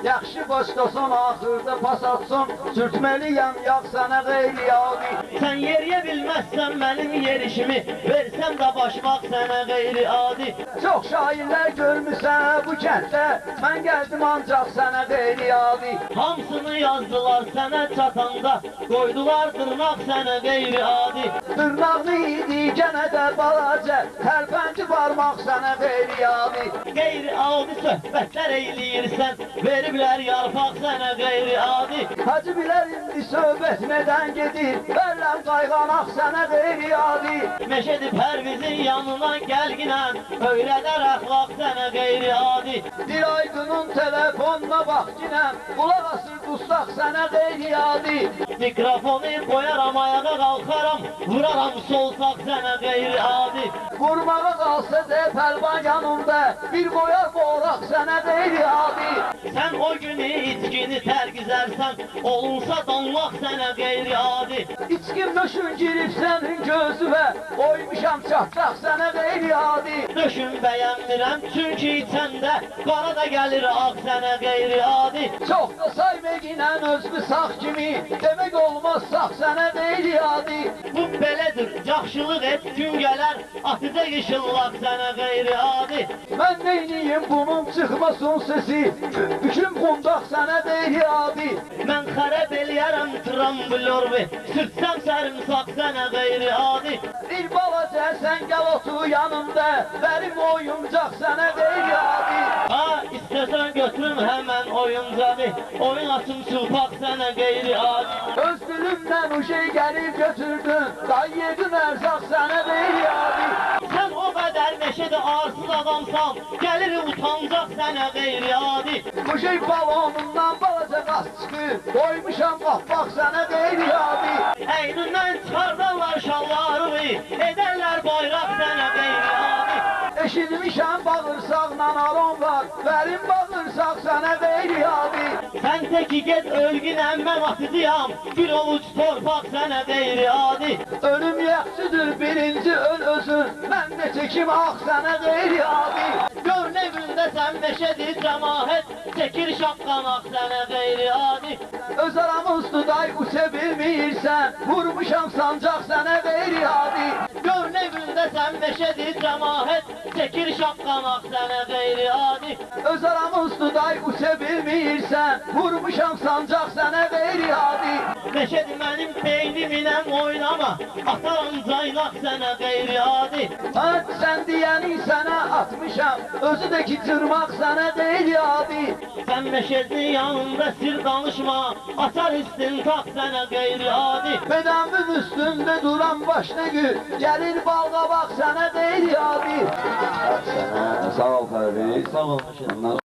Yaxşı başqasan axırda pas atsın, sürtməliyəm yağ sənə qeyri-adi. Sən yeriyə bilməzsən mənim yerişimi, versəm də başmaq sənə qeyri-adi. Çox şairlər görmüsən bu kənddə, mən gəldim ancaq sənə qeyri-adi. Hamısını yazdılar sənə çatanda, qoydular dırnaq sənə qeyri-adi. Dırnaqlı idi gənə də balaca, tərpənci barmaq sənə qeyri-adi. Qeyri-adi söhbətlər eyləyirsən, veriblər yarpaq sənə qeyri-adi. Hacı bilər indi söhbət nədən gedir, bərləm qayğanaq sənə qeyri-adi. Meşədi Pərvizin yanına gəlginən, öyrədər əxlaq sənə qeyri-adi. Bir aydının telefonuna bax ginəm, qulaq asır dustaq sənə qeyri-adi. Mikrofonu qoyaram, ayağa qalxaram, vuraram solsaq sənə qeyri-adi. Vurmağa qalsa de pəlvan yanımda, bir qoyar boraq sənə qeyri-adi. Sən o günü içkini tərgizərsən, olunsa donlaq sənə qeyri-adi. İçkin nöşün girib sənin gözüvə, qoymuşam çatdaq sənə qeyri-adi. Döşün bəyənmirəm, çünki içəndə qara da gəlir ağ sənə qeyri-adi. Çox da sayməginən özlü sağ kimi, demək olmaz sağ sənə qeyri-adi. Bu belədir, yaxşılıq et, gün gələr, atıca işıllaq sənə qeyri-adi. Mən neyniyim bunun çıxmasın sesi, bütün qundaq sənə qeyri-adi. Mən xərəb eləyərəm tramblorvi, sürtsəm sərmsaq sənə qeyri-adi. Bir balaca sən gəl otur yanımda, verim oyuncaq sənə qeyri-adi. Ha, istəsən götürüm həmən oyuncağı, oyun açım çılpaq sənə qeyri-adi. Öz dilimdən o şey gəlib götürdün, dayyedin ərzaq sənə qeyri-adi. Sən o qədər meşədə arsız adamsan, gəlir utancaq sənə qeyri-adi. Bu şey balonundan balaca qaz çıxır, koymuşam qapaq sənə qeyri-adi. Əynindən çıxardarlar şalvarını, edərlər bayraq sənə qeyri-adi. Eşitmişəm bağırsaqla aron var, verim bağırsaq sənə qeyri-adi. Sən teki get ölgünəm, mən atıcıyam, bir ovuc torpaq sənə qeyri-adi. Ölüm yaxşıdır birinci öl özün, mən də çəkim ağ sənə qeyri-adi. Gör nevində sən meşədir cəmahət, çəkir şapqanaq sənə qeyri-adi. Öz aramızdır day uça bilmirsən, vurmuşam sancaq sənə qeyri-adi. Gör nevində sən meşədir cəmahət, çəkir şapqanaq sənə qeyri-adi. Öz aramızdır day uça bilmirsən, vurmuşam sancaq sənə qeyri-adi. Meşədir mənim beyniminəm oynama, ataram caynaq sənə qeyri-adi. Hadi sən deyəni sənə atmışam, özü də ki cırmaq sənə qeyri-adi. Sən meşədir yanında sir danışma, açar istintaq sənə qeyri-adi. Bedəmin üstündə duran başına gül, gəlir balqabaq sənə qeyri-adi. Sağ ol Fərdi. Sağ ol meşədir.